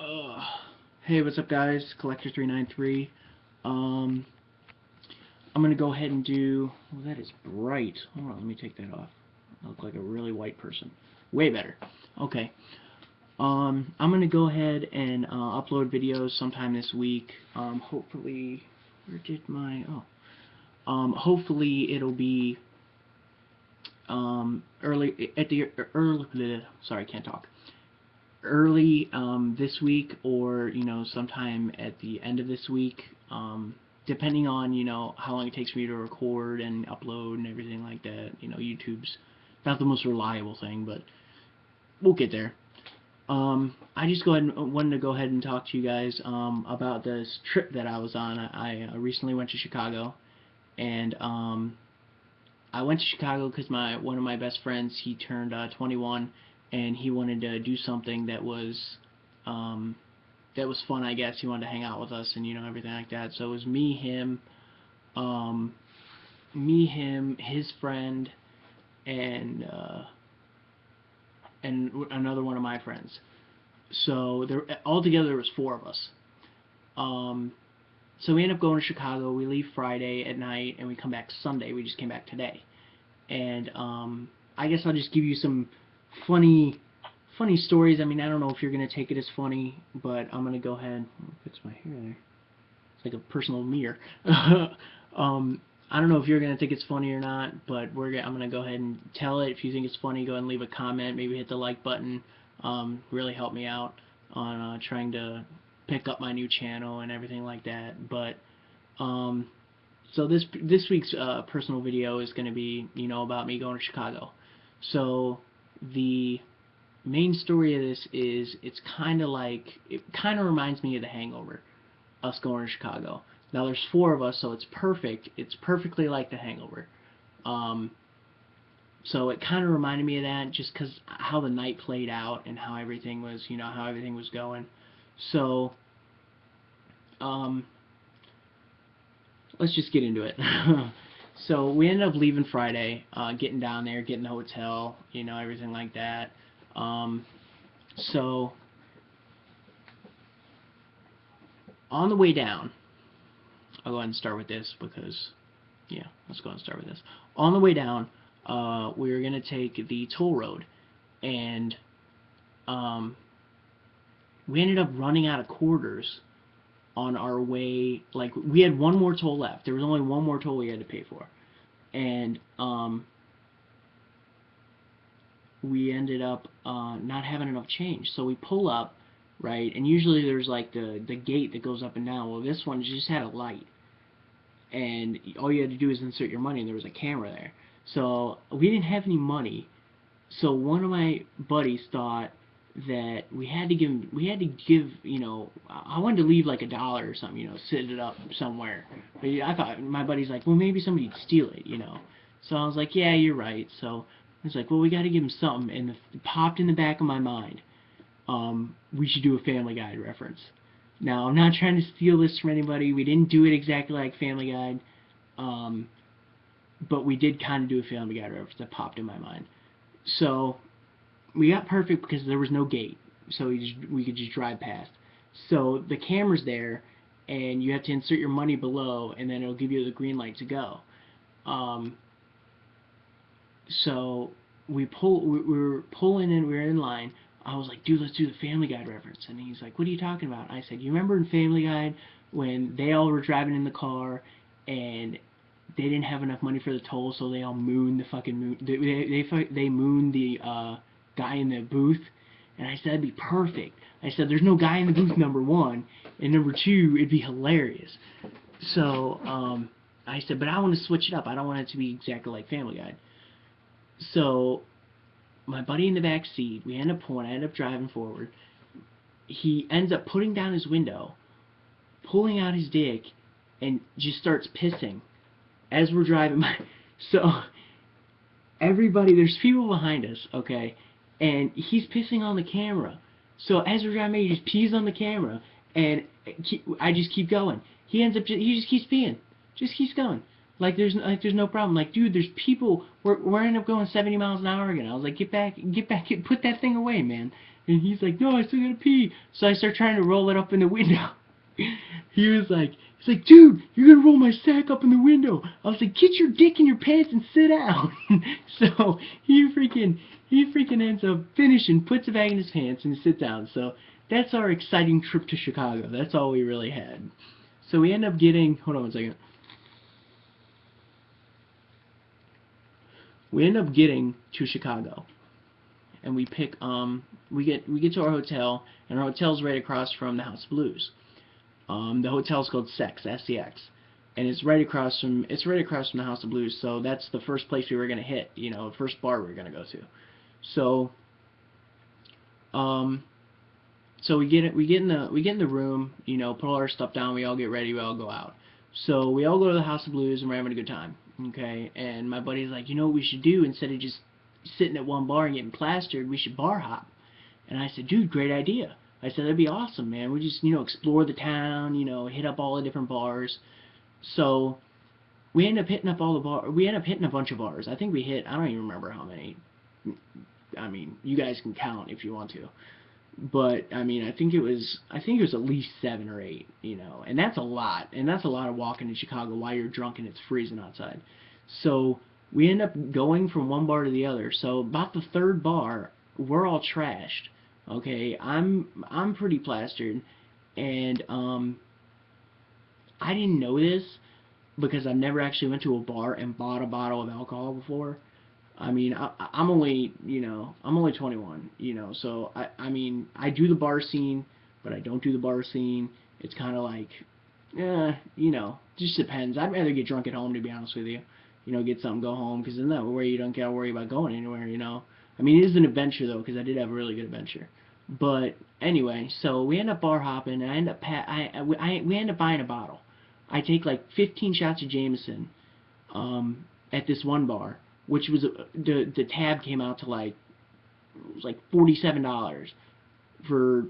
Uh, hey, what's up, guys? Collector393. Um, I'm gonna go ahead and do. Oh, that is bright. Hold on, let me take that off. I look like a really white person. Way better. Okay. I'm gonna go ahead and upload videos sometime this week. Hopefully, where did my? Oh. Hopefully it'll be early at the early. Sorry, I can't talk. Early this week, or sometime at the end of this week, depending on how long it takes for me to record and upload and everything like that. YouTube's not the most reliable thing, but we'll get there. I just wanted to go ahead and talk to you guys about this trip that I was on. I recently went to Chicago, and I went to Chicago because one of my best friends, he turned 21, and he wanted to do something um, that was fun, I guess. He wanted to hang out with us and everything like that. So it was him, his friend, and another one of my friends. So altogether there was four of us. So we end up going to Chicago. We leave Friday at night and we come back Sunday. We just came back today. And I guess I'll just give you some funny stories. I mean, I don't know if you're gonna take it as funny, but I'm gonna go ahead. Fix my hair there. It's like a personal mirror. I don't know if you're gonna think it's funny or not, but I'm gonna go ahead and tell it. If you think it's funny, go ahead and leave a comment. Maybe hit the like button. Really help me out on trying to pick up my new channel and everything like that. But so this week's personal video is going to be about me going to Chicago. So the main story of this is it kind of reminds me of The Hangover, us going to Chicago. Now there's four of us, so it's perfect. It's perfectly like The Hangover. So it kind of reminded me of that, just because how the night played out and how everything was, how everything was going. So, let's just get into it. So we ended up leaving Friday, getting down there, getting the hotel, everything like that. So on the way down, I'll go ahead and start with this because, yeah, let's go ahead and start with this. On the way down, we were going to take the toll road, and we ended up running out of quarters on our way. Like, we had one more toll left. There was only one more toll we had to pay for, and we ended up not having enough change. So we pull up, right, and usually there's like the gate that goes up and down. Well, this one just had a light, and all you had to do is insert your money, and there was a camera there. So we didn't have any money. So one of my buddies thought that we had to give, I wanted to leave like $1 or something, sit it up somewhere. But I thought, my buddy's like, well, maybe somebody'd steal it. So I was like, yeah, you're right. So I was like, well, we got to give him something, and it popped in the back of my mind. We should do a Family Guy reference. Now, I'm not trying to steal this from anybody. We didn't do it exactly like Family Guy, but we did kind of do a Family Guy reference that popped in my mind. So we got perfect because there was no gate, so we could just drive past. So the camera's there, and you have to insert your money below, and then it'll give you the green light to go. So we were pulling in, we were in line. I was like, dude, let's do the Family Guy reference. And he's like, what are you talking about? I said, you remember in Family Guy when they all were driving in the car and they didn't have enough money for the toll, so they all mooned the fucking moon. They mooned the guy in the booth. And I said, that'd be perfect. I said, there's no guy in the booth, number one, and number two, it'd be hilarious. So I said, but I want to switch it up. I don't want it to be exactly like Family Guy. So my buddy in the back seat, we end up pulling. I end up driving forward. He ends up putting down his window, pulling out his dick, and just starts pissing as we're driving by. So everybody, there's people behind us, okay, and he's pissing on the camera. So as we're driving, he just pees on the camera, and I just keep going. He just keeps peeing, just keeps going. Like there's no problem. Like, dude, there's people. We're ending up going 70 miles an hour again. I was like, get back, put that thing away, man. And he's like, no, I still gotta pee. So I start trying to roll it up in the window. He's like, dude, you're gonna roll my sack up in the window. I was like, get your dick in your pants and sit down. So he freaking ends up finishing, puts it back in his pants, and sits down. So that's our exciting trip to Chicago. That's all we really had. So we end up getting, hold on one second. We end up getting to Chicago, and we get to our hotel, and our hotel's right across from the House of Blues. The hotel's called Sex, S-E-X, and it's right across from the House of Blues. So that's the first place we were gonna hit, you know, the first bar we were gonna go to. So, so we get in the room, you know, put all our stuff down, we all get ready, we all go out. So we all go to the House of Blues and we're having a good time, okay? And my buddy's like, you know what we should do, instead of just sitting at one bar and getting plastered, we should bar hop. And I said, dude, great idea. I said, that'd be awesome, man. We just, you know, explore the town, you know, hit up all the different bars. So we end up hitting up we end up hitting a bunch of bars. I think we hit, I don't even remember how many. I mean, you guys can count if you want to. But I mean, I think it was at least 7 or 8, you know, and that's a lot. And that's a lot of walking in Chicago while you're drunk and it's freezing outside. So we end up going from one bar to the other. So about the third bar, we're all trashed. Okay, I'm pretty plastered, and I didn't know this because I've never actually went to a bar and bought a bottle of alcohol before. I mean, I'm only, you know, I'm only 21, you know, so I mean, I do the bar scene, but I don't do the bar scene. It's kind of like, you know, just depends. I'd rather get drunk at home, to be honest with you. You know, get something, go home, because then that way you don't gotta worry about going anywhere, you know. I mean, it is an adventure, though, because I did have a really good adventure. But anyway, so we end up bar hopping, and we end up buying a bottle. I take like 15 shots of Jameson at this one bar, which was the tab came out to like, it was like $47 for.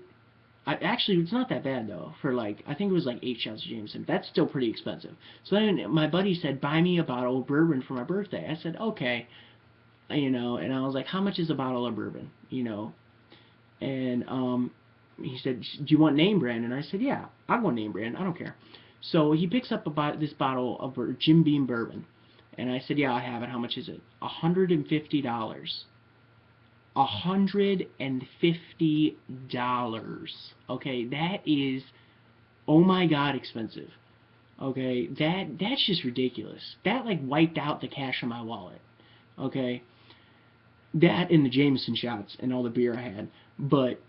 Actually, it's not that bad though. For like, I think it was like 8 shots of Jameson. That's still pretty expensive. So then my buddy said, buy me a bottle of bourbon for my birthday. I said, okay. You know, and I was like, how much is a bottle of bourbon? You know, and he said, do you want name brand? And I said, yeah, I want name brand. I don't care. So he picks up this bottle of Jim Beam bourbon, and I said, yeah, I have it. How much is it? $150. $150. Okay, that is, oh my God, expensive. Okay, that's just ridiculous. That like wiped out the cash in my wallet. Okay, that and the Jameson shots and all the beer I had. But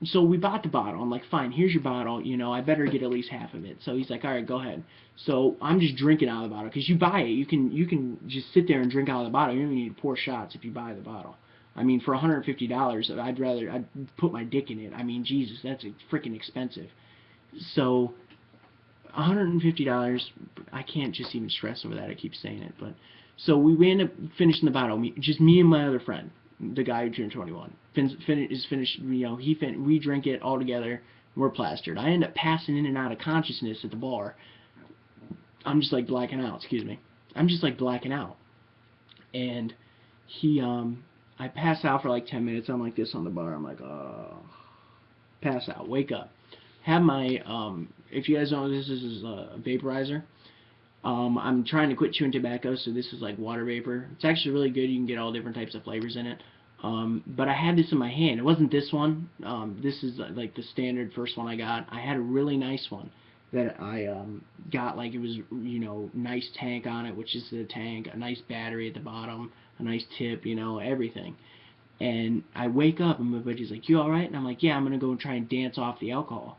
so we bought the bottle. I'm like, fine, here's your bottle. You know, I better get at least half of it. So he's like, all right, go ahead. So I'm just drinking out of the bottle, because you buy it, you can just sit there and drink out of the bottle. You don't even need to pour shots if you buy the bottle. I mean, for $150, I'd put my dick in it. I mean, Jesus, that's freaking expensive. So $150. I can't just even stress over that. I keep saying it, but so we end up finishing the bottle. Just me and my other friend, the guy who turned 21, is finished. You know, we drink it all together. We're plastered. I end up passing in and out of consciousness at the bar. I'm just like blacking out. Excuse me. I'm just like blacking out, and I pass out for like 10 minutes. I'm like this on the bar. I'm like, oh, pass out. Wake up. Have my if you guys don't know, this is a vaporizer. I'm trying to quit chewing tobacco, so this is like water vapor. It's actually really good. You can get all different types of flavors in it. But I had this in my hand. It wasn't this one. This is like the standard first one I got. I had a really nice one that I got, like it was, you know, nice tank on it, which is the tank, a nice battery at the bottom, a nice tip, you know, everything. And I wake up and my buddy's like, you alright? And I'm like, yeah, I'm going to go and try and dance off the alcohol.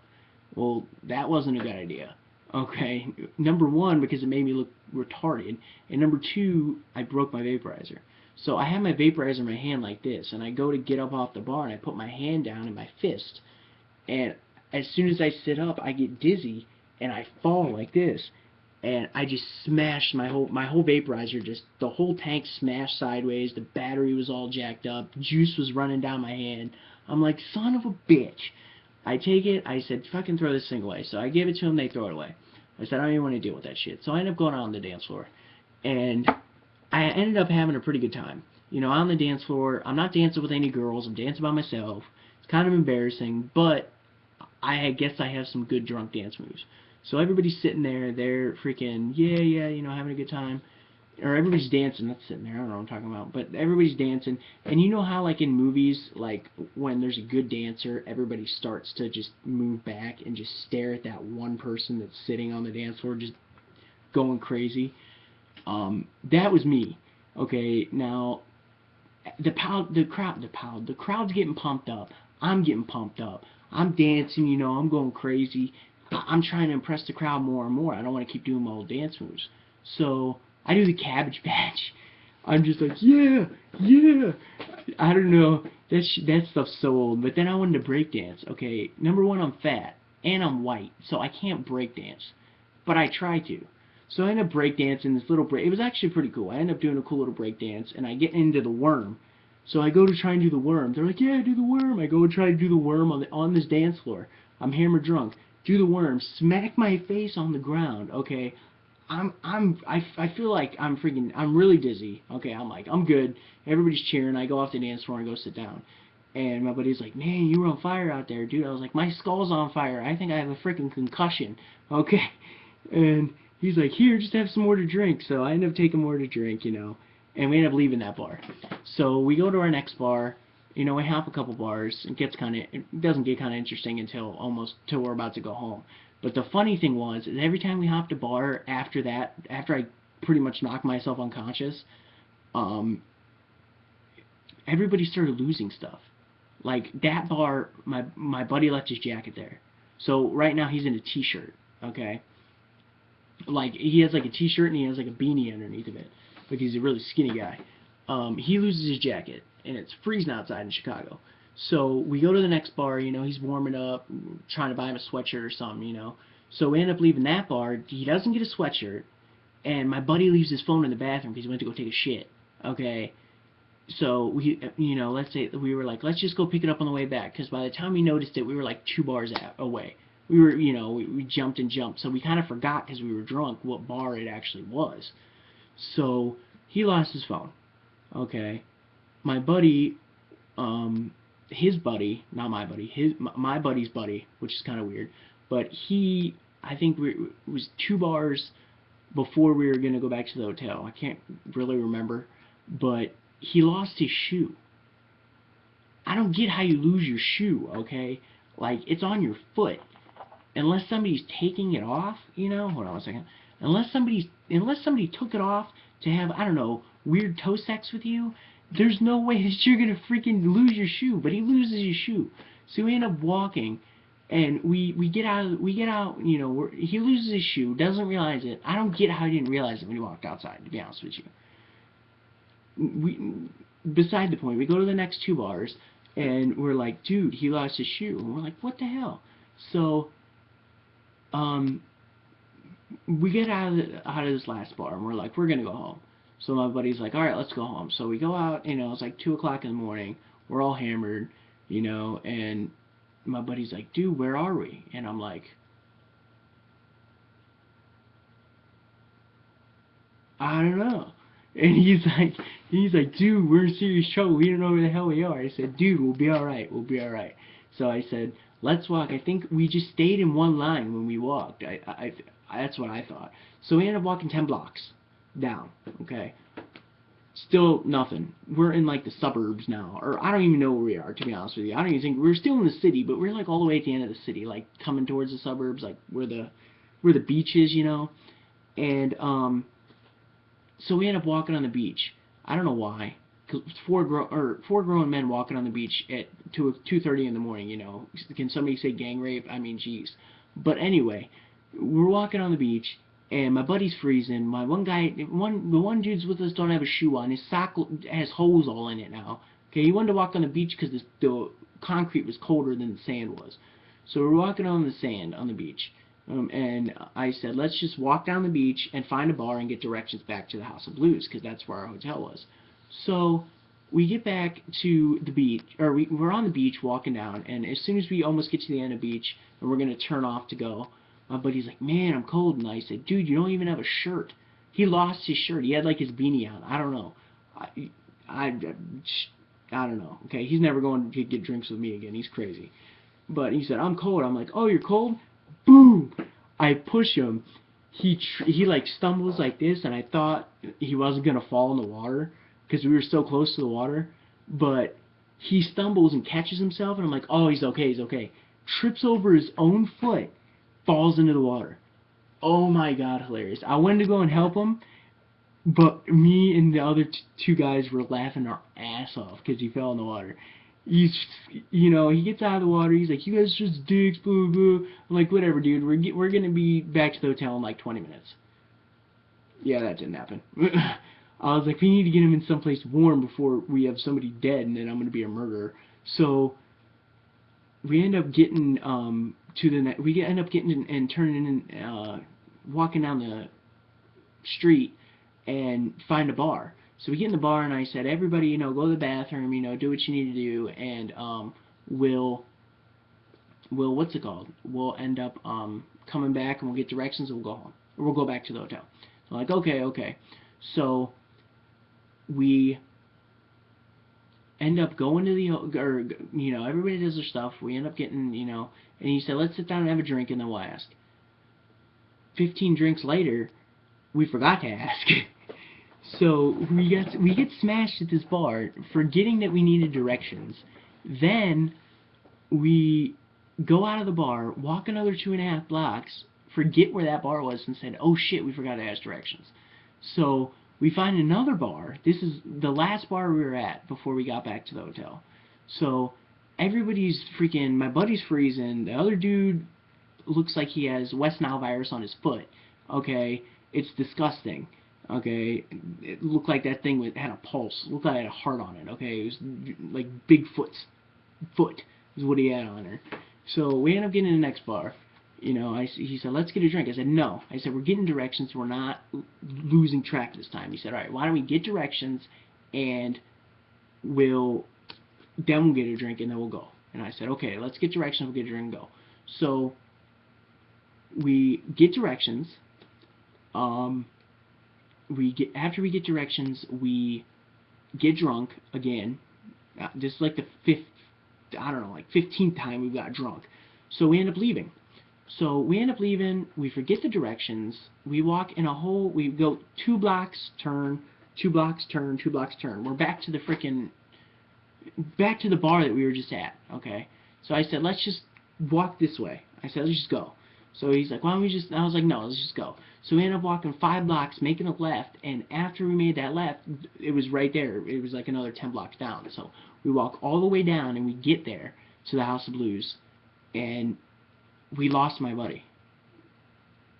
Well, that wasn't a good idea. Okay, number one, because it made me look retarded, and number two, I broke my vaporizer. So I have my vaporizer in my hand like this, and I go to get up off the bar, and I put my hand down in my fist, and as soon as I sit up, I get dizzy, and I fall like this, and I just smashed my whole vaporizer, just the whole tank smashed sideways. The battery was all jacked up, juice was running down my hand. I'm like, son of a bitch. I take it, I said, fucking throw this thing away. So I gave it to them, they throw it away. I said, I don't even want to deal with that shit. So I ended up going out on the dance floor. And I ended up having a pretty good time. You know, on the dance floor, I'm not dancing with any girls, I'm dancing by myself. It's kind of embarrassing, but I guess I have some good drunk dance moves. So everybody's sitting there, they're freaking, yeah, yeah, having a good time. Or everybody's dancing, not sitting there, I don't know what I'm talking about, but everybody's dancing. And you know how, like, in movies, like, when there's a good dancer, everybody starts to just move back and just stare at that one person that's sitting on the dance floor, just going crazy? That was me. Okay, now, the crowd's getting pumped up. I'm getting pumped up. I'm dancing, I'm going crazy. I'm trying to impress the crowd more and more. I don't want to keep doing my old dance moves. So I do the Cabbage Patch. I'm just like, yeah, yeah. I don't know. That stuff's so old. But then I wanted to break dance. Okay, number one, I'm fat and I'm white, so I can't break dance. But I try to. So I end up breakdancing this little break. It was actually pretty cool. I end up doing a cool little break dance, and I get into the worm. So I go to try and do the worm. They're like, yeah, do the worm. I go and try to do the worm on this dance floor. I'm hammered drunk. Do the worm. Smack my face on the ground. Okay, I feel like I'm really dizzy. Okay, I'm good. Everybody's cheering. I go off the dance floor and go sit down. And my buddy's like, man, you were on fire out there, dude. I was like, my skull's on fire. I think I have a freaking concussion. Okay, and he's like, here, just have some more to drink. So I end up taking more to drink, and we end up leaving that bar. So we go to our next bar. We hop a couple bars. It doesn't get kind of interesting till we're about to go home. But the funny thing was, is every time we hopped a bar after that, after I pretty much knocked myself unconscious, everybody started losing stuff. Like that bar, my buddy left his jacket there. So right now he's in a t-shirt. Okay, like he has like a t-shirt and he has like a beanie underneath of it. Like he's a really skinny guy. He loses his jacket and it's freezing outside in Chicago. So we go to the next bar, he's warming up, trying to buy him a sweatshirt or something. So we end up leaving that bar. He doesn't get a sweatshirt, and my buddy leaves his phone in the bathroom because he went to go take a shit. Okay. So let's say we were like, let's just go pick it up on the way back, because by the time we noticed it, we were like 2 bars away. We were, we jumped and jumped, so we kind of forgot because we were drunk what bar it actually was. So he lost his phone. Okay, my buddy, his buddy, not my buddy, my buddy's buddy, which is kind of weird, but I think it was 2 bars before we were gonna go back to the hotel. I can't really remember, but he lost his shoe. I don't get how you lose your shoe, okay? Like, it's on your foot. Unless somebody's taking it off, hold on a second. Unless somebody took it off to have, I don't know, weird toe sex with you, there's no way that you're gonna freaking lose your shoe. But he loses his shoe. So we end up walking, and we get out, he loses his shoe, doesn't realize it. I don't get how he didn't realize it when he walked outside, to be honest with you. Beside the point, we go to the next 2 bars, and we're like, dude, he lost his shoe. And we're like, what the hell? So, we get out of this last bar, and we're like, we're gonna go home. So my buddy's like, all right, let's go home. So we go out, it's like 2 o'clock in the morning. We're all hammered, and my buddy's like, dude, where are we? And I'm like, I don't know. And he's like, dude, we're in serious trouble. We don't know where the hell we are. I said, dude, we'll be all right. We'll be all right. So I said, let's walk. I think we just stayed in one line when we walked. That's what I thought. So we ended up walking 10 blocks down. Okay. Still nothing. We're in like the suburbs now, or I don't even know where we are, to be honest with you. I don't even think we're still in the city, but we're like all the way at the end of the city, like coming towards the suburbs, like where the beach is, And so we end up walking on the beach. I don't know why. Cause four grown men walking on the beach at 2:30 in the morning. Can somebody say gang rape? I mean, jeez. But anyway, we're walking on the beach, and my buddy's freezing. The one dude's with us don't have a shoe on. His sock has holes all in it now. Okay, he wanted to walk on the beach because the concrete was colder than the sand was. So we're walking on the sand on the beach. And I said, let's just walk down the beach and find a bar and get directions back to the House of Blues, because that's where our hotel was. So we get back to the beach, or we're on the beach walking down, and as soon as we almost get to the end of the beach and we're going to turn off to go, my buddy's like, man, I'm cold. And I said, dude, you don't even have a shirt. He lost his shirt. He had like his beanie on. I don't know. I don't know. Okay, he's never going to get drinks with me again. He's crazy. But he said, I'm cold. I'm like, oh, you're cold? Boom! I push him. He like stumbles like this, and I thought he wasn't gonna fall in the water because we were so close to the water. But he stumbles and catches himself, and I'm like, oh, he's okay, he's okay. Trips over his own foot, falls into the water. Oh my god, hilarious! I wanted to go and help him, but me and the other two guys were laughing our ass off because he fell in the water. He's, he gets out of the water. He's like, "You guys are just dicks, boo boo." I'm like, "Whatever, dude. We're gonna be back to the hotel in like 20 minutes." Yeah, that didn't happen. I was like, "We need to get him in someplace warm before we have somebody dead, and then I'm gonna be a murderer." So we end up getting we end up getting and turning in walking down the street and find a bar. So we get in the bar, and I said, everybody, go to the bathroom, do what you need to do, and we'll what's it called? We'll end up coming back, and we'll get directions, and we'll go home. Or we'll go back to the hotel. So I'm like, okay, okay. So we end up going to the, or, everybody does their stuff. We end up getting, and he said, let's sit down and have a drink, and then we'll ask. 15 drinks later, we forgot to ask. So we get smashed at this bar, forgetting that we needed directions. Then we go out of the bar, walk another 2.5 blocks, forget where that bar was, and said, "Oh shit, we forgot to ask directions." So we find another bar. This is the last bar we were at before we got back to the hotel. So everybody's freaking. My buddy's freezing. The other dude looks like he has West Nile virus on his foot. Okay, it's disgusting. Okay, it looked like that thing had a pulse. It looked like it had a heart on it. Okay, it was like Bigfoot's foot is what he had on her. So we ended up getting to the next bar. He said, let's get a drink. I said, no. I said, we're getting directions. We're not losing track this time. He said, all right, why don't we get directions, and then we'll get a drink, and then we'll go. And I said, okay, let's get directions. We'll get a drink and go. So we get directions. After we get directions, we get drunk again. This is like the 15th time we got drunk. So we end up leaving. We forget the directions. We walk in a whole, we go 2 blocks, turn, 2 blocks, turn, 2 blocks, turn. We're back to the bar that we were just at, okay? So I said, let's just walk this way. I said, let's just go. So he's like, why don't we just, I was like, no, let's just go. So we ended up walking 5 blocks, making a left, and after we made that left, it was right there. It was like another 10 blocks down. So we walk all the way down, and we get there to the House of Blues, and we lost my buddy.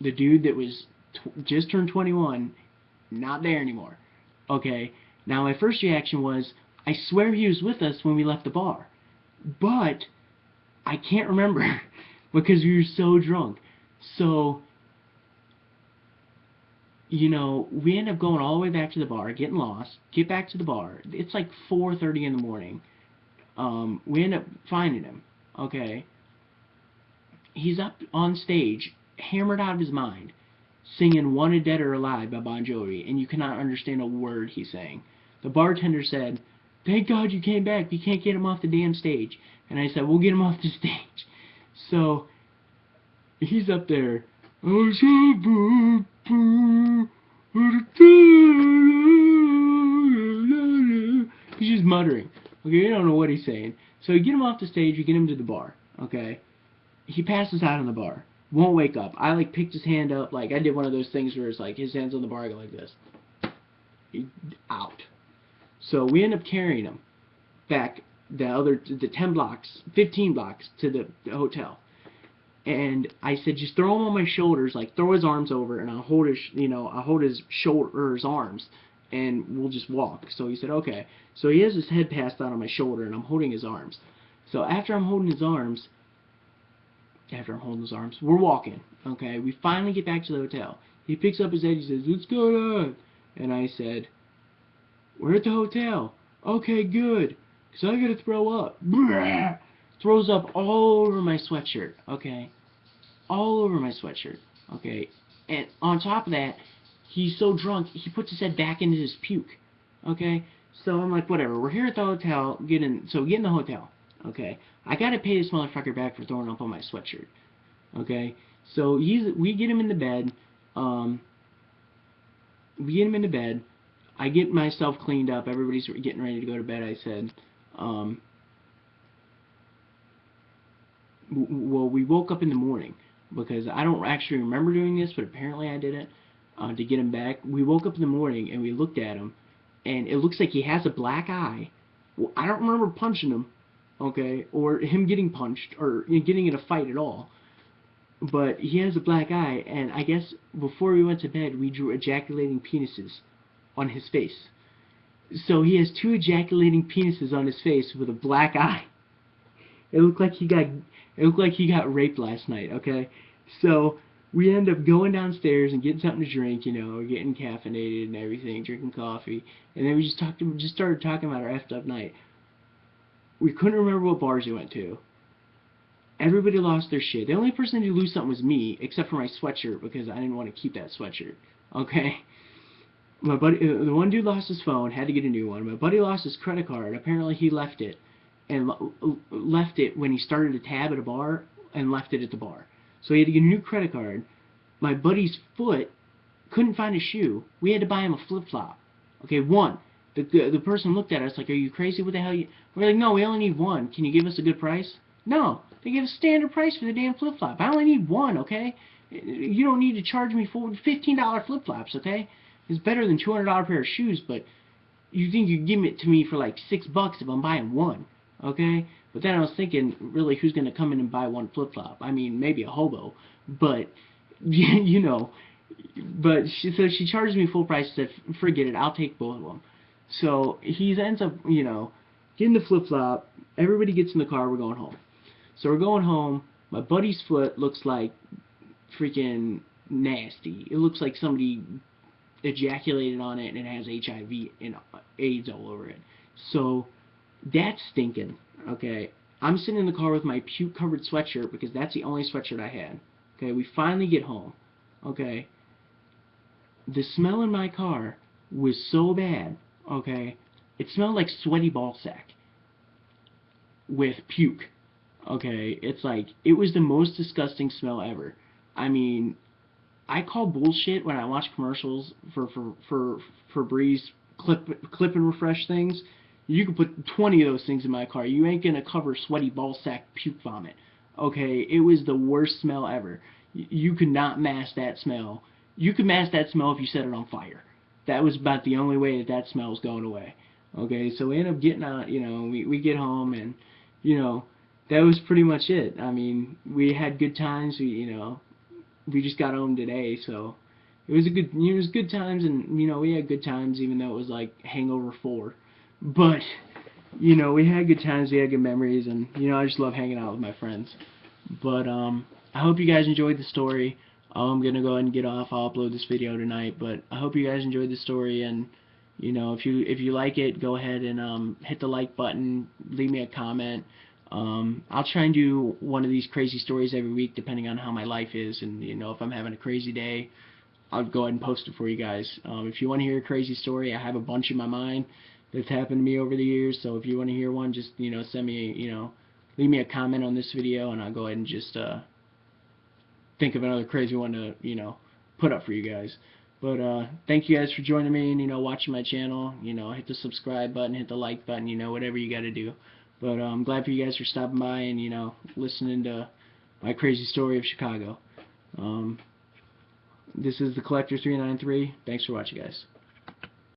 The dude that was just turned 21, not there anymore. Okay, now my first reaction was, I swear he was with us when we left the bar. But I can't remember because we were so drunk. So, we end up going all the way back to the bar, getting lost, get back to the bar. It's like 4:30 in the morning. We end up finding him, okay? He's up on stage, hammered out of his mind, singing Wanted Dead or Alive by Bon Jovi, and you cannot understand a word he's saying. The bartender said, thank God you came back, we can't get him off the damn stage. And I said, we'll get him off the stage. So, he's up there, he's just muttering. Okay, you don't know what he's saying. So you get him off the stage, you get him to the bar, okay? He passes out on the bar. Won't wake up. I picked his hand up, I did one of those things where it's his hand's on the bar, I go like this. He's out. So we end up carrying him back the 10 blocks, 15 blocks to the hotel. And I said, just throw him on my shoulders, throw his arms over, and I'll hold his, I'll hold his shoulder or his arms, and we'll just walk. So he said, okay. So he has his head passed out on my shoulder, and I'm holding his arms. So after I'm holding his arms, we're walking, okay? We finally get back to the hotel. He picks up his head, he says, what's going on? And I said, we're at the hotel. Okay, good, because I gotta throw up. Throws up all over my sweatshirt, okay? All over my sweatshirt, okay? And on top of that, he's so drunk, he puts his head back into his puke, okay? So I'm like, whatever. We're here at the hotel. Get in the hotel. Okay. I gotta pay this motherfucker back for throwing up on my sweatshirt. Okay. So we get him in the bed. Um, we get him into bed. I get myself cleaned up. Everybody's getting ready to go to bed. I said, um, well, we woke up in the morning because I don't actually remember doing this, but apparently I did it to get him back. We woke up in the morning and we looked at him, and it looks like he has a black eye. Well, I don't remember punching him, okay, or him getting punched or getting in a fight at all. But he has a black eye, and I guess before we went to bed, we drew ejaculating penises on his face. So he has two ejaculating penises on his face with a black eye. It looked like he got raped last night, okay? So we end up going downstairs and getting something to drink, getting caffeinated and everything, drinking coffee, and then we just started talking about our effed up night. We couldn't remember what bars we went to. Everybody lost their shit. The only person who lose something was me, except for my sweatshirt, because I didn't want to keep that sweatshirt. Okay? My buddy, the one dude lost his phone, had to get a new one. My buddy lost his credit card. Apparently he left it, and left it when he started a tab at a bar, and left it at the bar. So he had to get a new credit card. My buddy's foot couldn't find a shoe. We had to buy him a flip-flop. Okay, one. The person looked at us like, are you crazy? What the hell? We're like, no, we only need one. Can you give us a good price? No. They give a standard price for the damn flip-flop. I only need one, okay? You don't need to charge me for $15 flip-flops, okay? It's better than $200 pair of shoes, but you think you give it to me for like $6 if I'm buying one, okay? But then I was thinking, really, who's going to come in and buy one flip-flop? I mean, maybe a hobo, but, But so she charges me full price. Said, forget it, I'll take both of them. So he ends up, getting the flip-flop. Everybody gets in the car. We're going home. So we're going home. My buddy's foot looks like freaking nasty. It looks like somebody ejaculated on it and it has HIV and AIDS all over it. So that's stinking. Okay. I'm sitting in the car with my puke-covered sweatshirt because that's the only sweatshirt I had. Okay. We finally get home. Okay. The smell in my car was so bad. Okay. It smelled like sweaty ball sack with puke. Okay, it's like, it was the most disgusting smell ever. I mean, I call bullshit when I watch commercials for Febreze clip and refresh things. You can put 20 of those things in my car. You ain't gonna cover sweaty ball sack puke vomit. Okay, it was the worst smell ever. You could not mask that smell. You could mask that smell if you set it on fire. That was about the only way that smell was going away. Okay, so we end up getting out, we get home and, that was pretty much it. I mean, we had good times. We just got home today, so it was good times, and we had good times, even though it was like Hangover 4. But we had good times, we had good memories, and I just love hanging out with my friends. But I hope you guys enjoyed the story. I'm gonna go ahead and get off. I'll upload this video tonight, but I hope you guys enjoyed the story, and if you like it, go ahead and hit the like button, leave me a comment. I'll try and do one of these crazy stories every week, depending on how my life is, and if I'm having a crazy day, I'll go ahead and post it for you guys. If you want to hear a crazy story, I have a bunch in my mind that's happened to me over the years. So if you want to hear one, just send me leave me a comment on this video, and I'll go ahead and just think of another crazy one to put up for you guys. But thank you guys for joining me and watching my channel. Hit the subscribe button, hit the like button, whatever you got to do. But I'm glad for you guys for stopping by and, listening to my crazy story of Chicago. This is the Collector 393. Thanks for watching, guys.